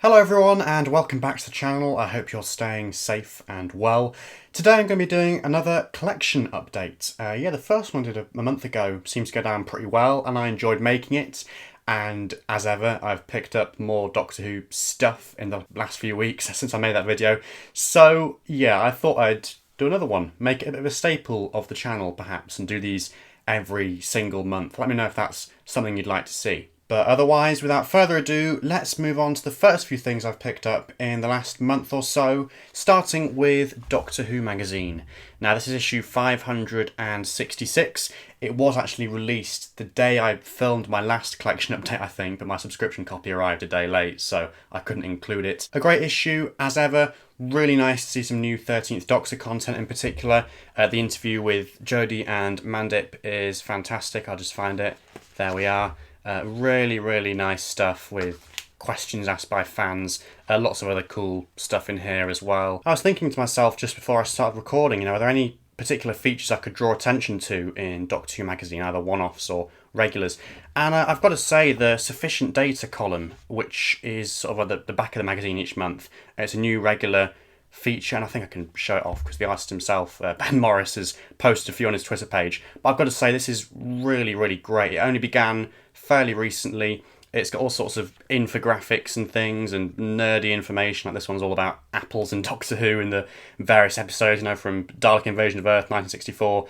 Hello everyone and welcome back to the channel. I hope you're staying safe and well. Today I'm going to be doing another collection update. The first one I did a month ago seems to go down pretty well and I enjoyed making it. And as ever, I've picked up more Doctor Who stuff in the last few weeks since I made that video. So yeah, I thought I'd do another one, make it a bit of a staple of the channel perhaps, and do these every single month. Let me know if that's something you'd like to see. But otherwise, without further ado, let's move on to the first few things I've picked up in the last month or so, starting with Doctor Who magazine. Now, this is issue 566. It was actually released the day I filmed my last collection update, I think, but my subscription copy arrived a day late, so I couldn't include it. A great issue, as ever. Really nice to see some new 13th Doctor content in particular. The interview with Jodie and Mandip is fantastic. I'll just find it. There we are. Really nice stuff with questions asked by fans. Lots of other cool stuff in here as well. I was thinking to myself just before I started recording, are there any particular features I could draw attention to in Doctor Who magazine, either one-offs or regulars? And I've got to say the sufficient data column, which is sort of at the back of the magazine each month, it's a new regular feature, and I think I can show it off because the artist himself, Ben Morris, has posted a few on his Twitter page. But I've got to say this is really great. It only began fairly recently. It's got all sorts of infographics and things and nerdy information. Like this one's all about apples and Doctor Who and the various episodes, from Dalek Invasion of Earth 1964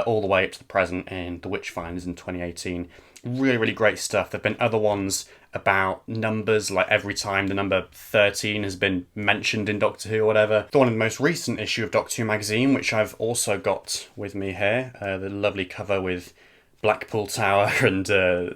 all the way up to the present in The Witchfinders in 2018. Really great stuff. There have been other ones about numbers, like every time the number 13 has been mentioned in Doctor Who or whatever. The one in the most recent issue of Doctor Who magazine, which I've also got with me here, the lovely cover with Blackpool Tower and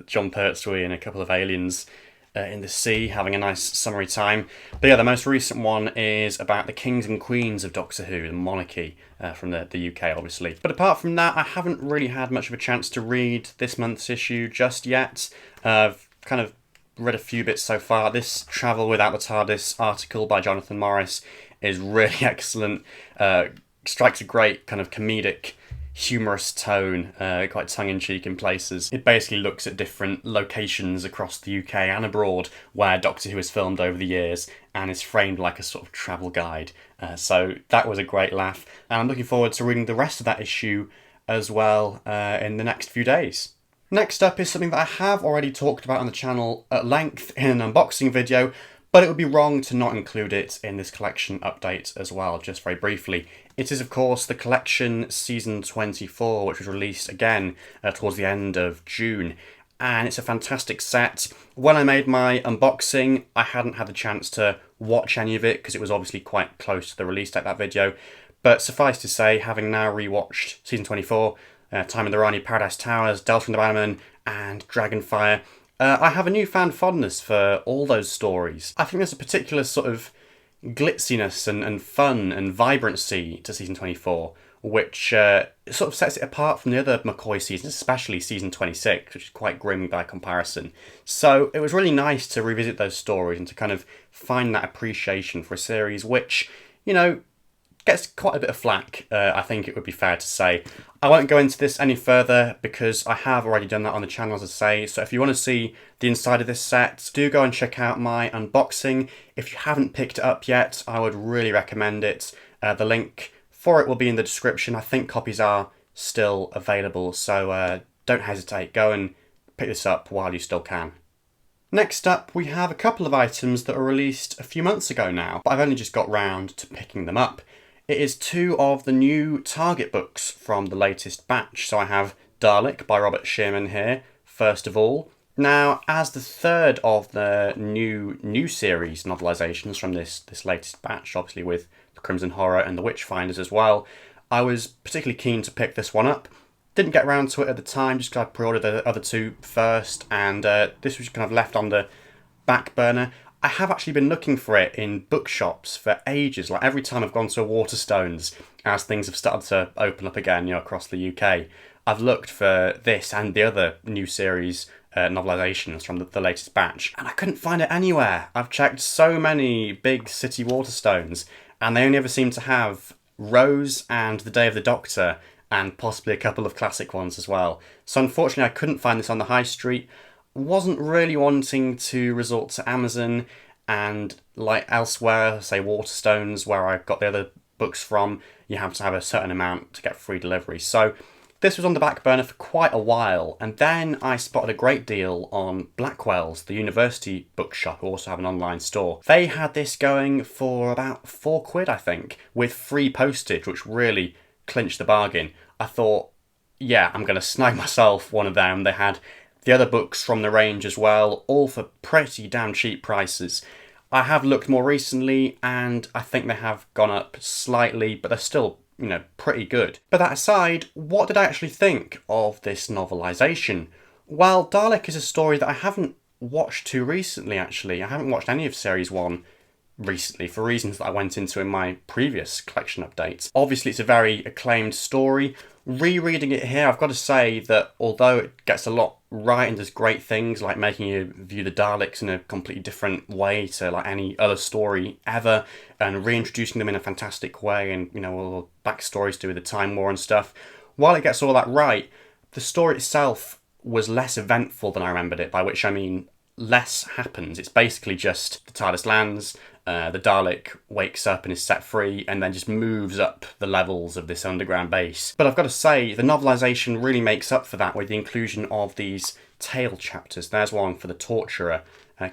John Pertwee and a couple of aliens in the sea having a nice summery time. But yeah, the most recent one is about the kings and queens of Doctor Who, the monarchy from the UK, obviously. But apart from that, I haven't really had much of a chance to read this month's issue just yet. I've kind of read a few bits so far. This Travel Without the TARDIS article by Jonathan Morris is really excellent. Strikes a great kind of comedic, humorous tone, quite tongue-in-cheek in places. It basically looks at different locations across the UK and abroad where Doctor Who is filmed over the years and is framed like a sort of travel guide. So that was a great laugh, and I'm looking forward to reading the rest of that issue as well in the next few days. Next up is something that I have already talked about on the channel at length in an unboxing video, but it would be wrong to not include it in this collection update as well, just very briefly. It is, of course, the collection Season 24, which was released again towards the end of June. And it's a fantastic set. When I made my unboxing, I hadn't had the chance to watch any of it because it was obviously quite close to the release date of that video. But suffice to say, having now rewatched Season 24, Time in the Rani, Paradise Towers, Delta and the Bannerman, and Dragonfire, I have a newfound fondness for all those stories. I think there's a particular sort of glitziness and fun and vibrancy to Season 24, which sort of sets it apart from the other McCoy seasons, especially Season 26, which is quite grim by comparison. So it was really nice to revisit those stories and to kind of find that appreciation for a series which, gets quite a bit of flack, I think it would be fair to say. I won't go into this any further because I have already done that on the channel, as I say. So if you want to see the inside of this set, do go and check out my unboxing. If you haven't picked it up yet, I would really recommend it. The link for it will be in the description. I think copies are still available, so don't hesitate. Go and pick this up while you still can. Next up, we have a couple of items that were released a few months ago now, but I've only just got round to picking them up. It is two of the new Target books from the latest batch. So I have Dalek by Robert Shearman here, first of all. Now, as the third of the new series novelisations from this latest batch, obviously with The Crimson Horror and The Witchfinders as well, I was particularly keen to pick this one up. Didn't get around to it at the time, just because I pre-ordered the other two first, and this was kind of left on the back burner. I have actually been looking for it in bookshops for ages. Like every time I've gone to a Waterstones, as things have started to open up again, across the UK, I've looked for this and the other new series novelisations from the latest batch, and I couldn't find it anywhere. I've checked so many big city Waterstones, and they only ever seem to have Rose and The Day of the Doctor, and possibly a couple of classic ones as well. So unfortunately I couldn't find this on the high street. Wasn't really wanting to resort to Amazon, and like elsewhere, say Waterstones, where I got the other books from, you have to have a certain amount to get free delivery. So this was on the back burner for quite a while, and then I spotted a great deal on Blackwell's, the university bookshop, who also have an online store. They had this going for about £4, I think, with free postage, which really clinched the bargain. I thought, yeah, I'm going to snag myself one of them. They had the other books from the range as well, all for pretty damn cheap prices. I have looked more recently, and I think they have gone up slightly, but they're still, pretty good. But that aside, what did I actually think of this novelisation? Well, Dalek is a story that I haven't watched too recently, actually. I haven't watched any of Series 1 recently for reasons that I went into in my previous collection updates. Obviously, it's a very acclaimed story. Rereading it here, I've got to say that although it gets a lot right and does great things like making you view the Daleks in a completely different way to like any other story ever, and reintroducing them in a fantastic way, and all the backstories to do with the Time War and stuff, while it gets all that right, the story itself was less eventful than I remembered it, by which I mean less happens. It's basically just the TARDIS lands, the Dalek wakes up and is set free, and then just moves up the levels of this underground base. But I've got to say, the novelisation really makes up for that with the inclusion of these tale chapters. There's one for the Torturer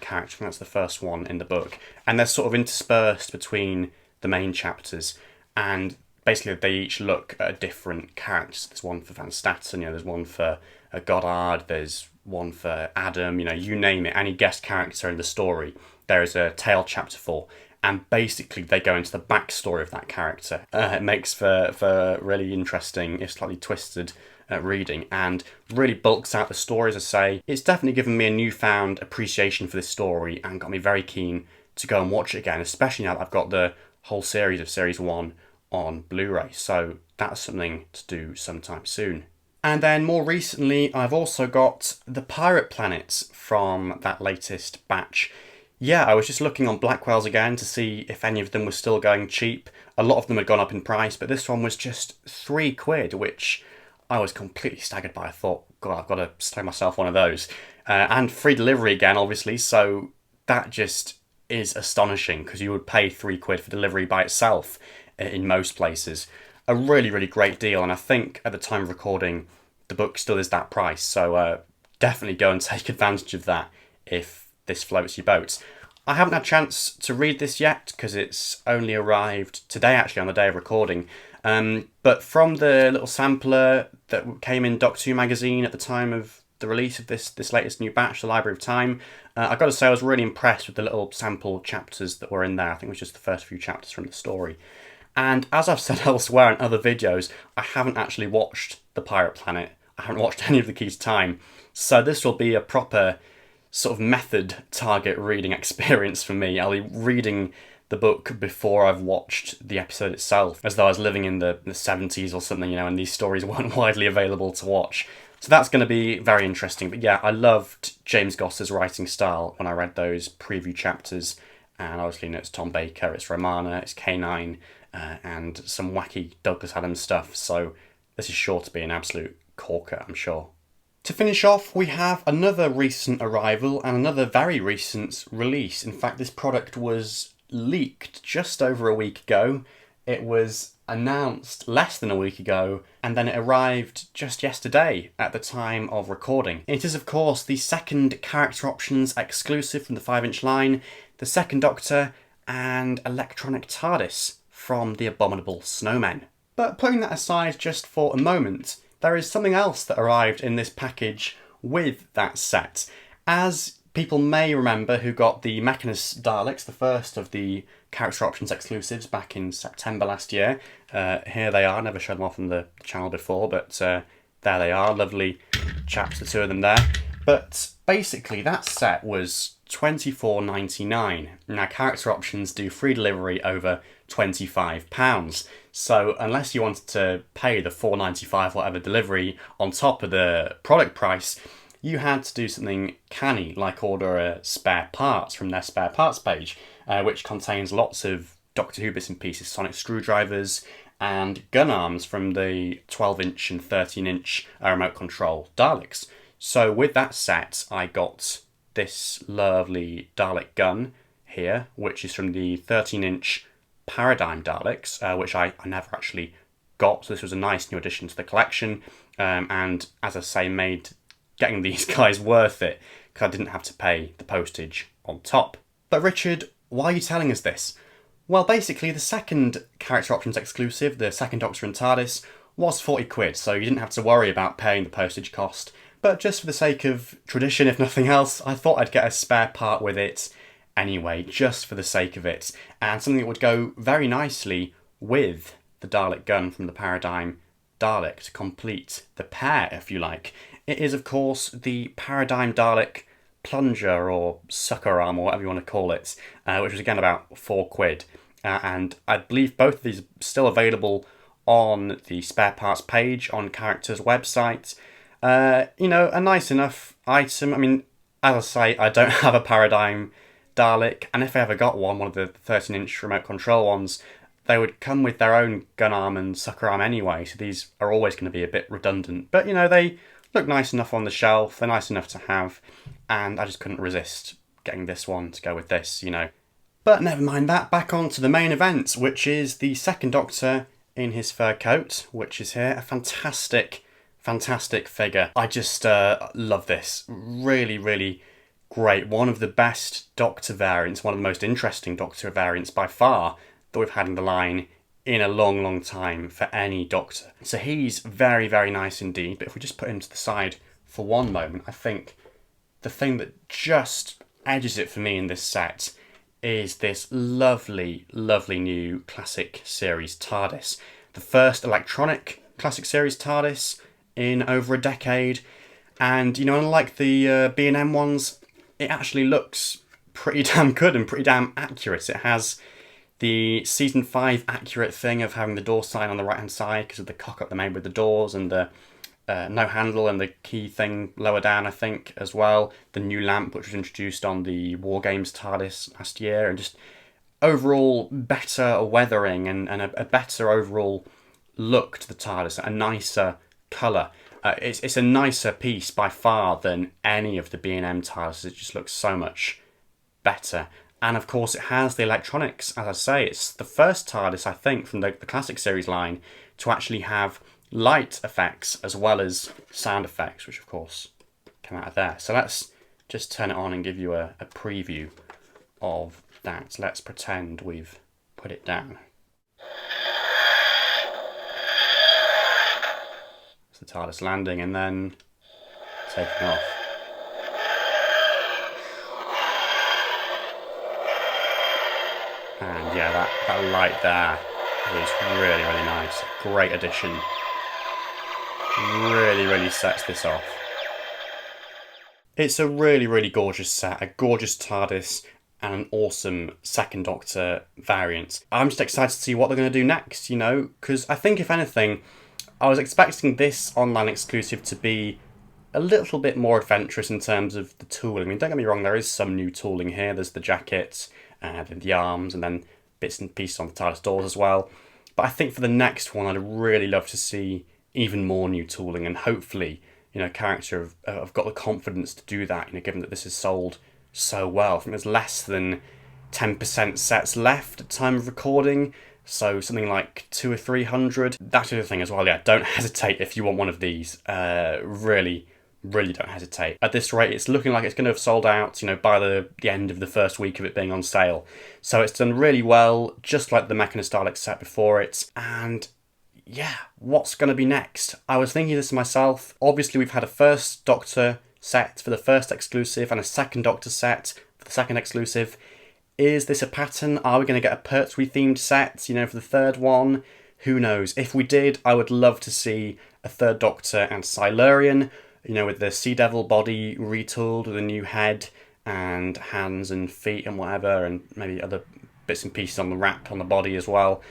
character, and that's the first one in the book. And they're sort of interspersed between the main chapters, and basically they each look at different characters. There's one for Van Statten, there's one for Goddard, there's one for Adam, you name it, any guest character in the story, there is a tale chapter for, and basically they go into the backstory of that character. It makes for really interesting, if slightly twisted, reading, and really bulks out the story, as I say. It's definitely given me a newfound appreciation for this story and got me very keen to go and watch it again, especially now that I've got the whole series of Series 1 on Blu-ray, so that's something to do sometime soon. And then more recently, I've also got the Pirate Planets from that latest batch. Yeah, I was just looking on Blackwell's again to see if any of them were still going cheap. A lot of them had gone up in price, but this one was just £3, which I was completely staggered by. I thought, God, I've got to snag myself one of those. And free delivery again, obviously, so that just is astonishing, because you would pay £3 for delivery by itself in most places. A really, really great deal, and I think at the time of recording, the book still is that price, so definitely go and take advantage of that if this floats your boat. I haven't had a chance to read this yet, because it's only arrived today, actually, on the day of recording, but from the little sampler that came in Doc 2 magazine at the time of the release of this latest new batch, the Library of Time, I've got to say I was really impressed with the little sample chapters that were in there. I think it was just the first few chapters from the story. And as I've said elsewhere in other videos, I haven't actually watched The Pirate Planet. I haven't watched any of The Key to Time. So this will be a proper sort of method target reading experience for me. I'll be reading the book before I've watched the episode itself, as though I was living in the 70s or something, and these stories weren't widely available to watch. So that's going to be very interesting. But yeah, I loved James Goss's writing style when I read those preview chapters. And obviously, it's Tom Baker, it's Romana, it's K9, and some wacky Douglas Adams stuff. So this is sure to be an absolute corker, I'm sure. To finish off, we have another recent arrival and another very recent release. In fact, this product was leaked just over a week ago. It was announced less than a week ago, and then it arrived just yesterday at the time of recording. It is, of course, the second character options exclusive from the 5-inch line, the Second Doctor, and Electronic TARDIS from the Abominable Snowmen. But putting that aside just for a moment, there is something else that arrived in this package with that set. As people may remember who got the Mechanus Daleks, the first of the character options exclusives back in September last year. Here they are, never showed them off on the channel before, but there they are, lovely chaps, the two of them there. But basically that set was £24.99. Now character options do free delivery over £25. So unless you wanted to pay the £4.95 whatever delivery on top of the product price, you had to do something canny, like order spare parts from their spare parts page, which contains lots of Doctor Who bits and pieces, sonic screwdrivers, and gun arms from the 12-inch and 13-inch remote control Daleks. So with that set, I got this lovely Dalek gun. here, which is from the 13-inch Paradigm Daleks, which I never actually got, so this was a nice new addition to the collection, and as I say, made getting these guys worth it, because I didn't have to pay the postage on top. But Richard, why are you telling us this? Well, basically, the second Character Options exclusive, the second Doctor in TARDIS, was 40 quid, so you didn't have to worry about paying the postage cost. But just for the sake of tradition, if nothing else, I thought I'd get a spare part with it anyway, just for the sake of it, and something that would go very nicely with the Dalek gun from the Paradigm Dalek to complete the pair, if you like. It is, of course, the Paradigm Dalek plunger or sucker arm, or whatever you want to call it, which was again about 4 quid. And I believe both of these are still available on the spare parts page on Character's website. You know, a nice enough item. I mean, as I say, I don't have a Paradigm Dalek, and if I ever got one of the 13-inch remote control ones, they would come with their own gun arm and sucker arm anyway, so these are always going to be a bit redundant. But, you know, they look nice enough on the shelf, they're nice enough to have, and I just couldn't resist getting this one to go with this, you know. But never mind that, back on to the main event, which is the second Doctor in his fur coat, which is here. A fantastic figure. I just love this. Really, really great. One of the best Doctor variants, one of the most interesting Doctor variants by far that we've had in the line in a long time for any Doctor. So he's very, very nice indeed. But if we just put him to the side for one moment, I think the thing that just edges it for me in this set is this lovely new Classic Series TARDIS. The first electronic Classic Series TARDIS in over a decade. And, you know, unlike the B&M ones, it actually looks pretty damn good and pretty damn accurate. It has the Season 5 accurate thing of having the door sign on the right-hand side because of the cock-up they made with the doors, and the no handle and the key thing lower down, I think, as well. The new lamp, which was introduced on the War Games TARDIS last year, and just overall better weathering and a better overall look to the TARDIS, a nicer colour. It's a nicer piece by far than any of the B&M TARDIS. It just looks so much better. And of course it has the electronics. As I say, it's the first TARDIS, I think, from the Classic Series line to actually have light effects as well as sound effects, which of course come out of there. So let's just turn it on and give you a preview of that. Let's pretend we've put it down. It's the TARDIS landing and then taking off. And yeah, that light there is really, really nice. Great addition. Really sets this off. It's a really gorgeous set, a gorgeous TARDIS, and an awesome second Doctor variant. I'm just excited to see what they're going to do next, you know, because I think, if anything, I was expecting this online exclusive to be a little bit more adventurous in terms of the tooling. I mean, don't get me wrong, there is some new tooling here. There's the jacket, then the arms, and then bits and pieces on the TARDIS doors as well. But I think for the next one, I'd really love to see even more new tooling, and hopefully, you know, Character have got the confidence to do that, you know, given that this is sold so well. I think there's less than 10% sets left at time of recording, so something like 200 or 300. That's the other thing as well, yeah, don't hesitate if you want one of these. Really don't hesitate. At this rate, it's looking like it's going to have sold out, you know, by the end of the first week of it being on sale. So it's done really well, just like the Mechanist Dalek set before it. And yeah, what's going to be next? I was thinking this myself. Obviously, we've had a first Doctor set for the first exclusive and a second Doctor set for the second exclusive. Is this a pattern? Are we going to get a Pertwee themed set, you know, for the third one? Who knows? If we did, I would love to see a third Doctor and Silurian, you know, with the Sea Devil body retooled with a new head and hands and feet and whatever, and maybe other bits and pieces on the wrap on the body as well.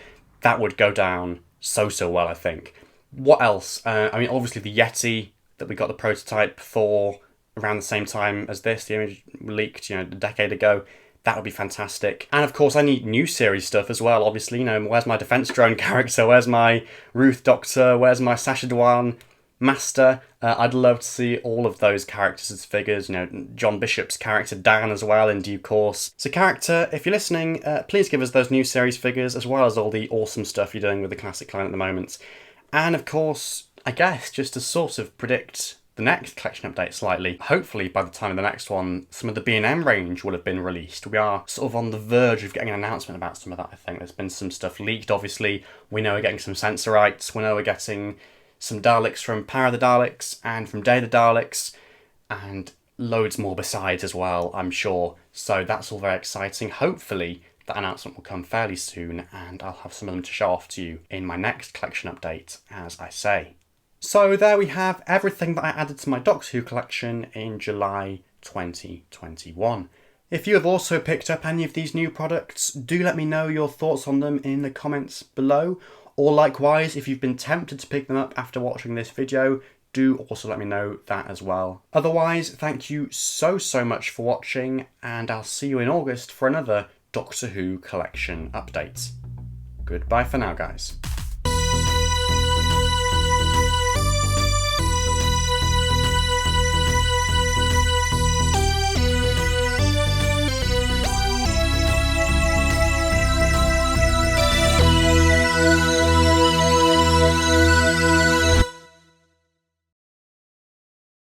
That would go down so well, I think. What else? I mean, obviously the Yeti that we got the prototype for around the same time as this, the image leaked, you know, a decade ago. That would be fantastic. And of course, I need new series stuff as well, obviously. You know, where's my Defense Drone character? Where's my Ruth Doctor? Where's my Sacha Dhawan? Master, I'd love to see all of those characters as figures, you know, John Bishop's character Dan as well in due course. So character, if you're listening, please give us those new series figures as well as all the awesome stuff you're doing with the classic line at the moment. And of course, I guess just to sort of predict the next collection update slightly, hopefully by the time of the next one, some of the B&M range will have been released. We are sort of on the verge of getting an announcement about some of that, I think. There's been some stuff leaked, obviously. We know we're getting some Sensorites. We know we're getting some Daleks from Power of the Daleks and from Day of the Daleks, and loads more besides as well, I'm sure. So that's all very exciting. Hopefully that announcement will come fairly soon, and I'll have some of them to show off to you in my next collection update, as I say. So there we have everything that I added to my Doctor Who collection in July 2021. If you have also picked up any of these new products, do let me know your thoughts on them in the comments below. Or likewise, if you've been tempted to pick them up after watching this video, do also let me know that as well. Otherwise, thank you so much for watching, and I'll see you in August for another Doctor Who collection update. Goodbye for now, guys.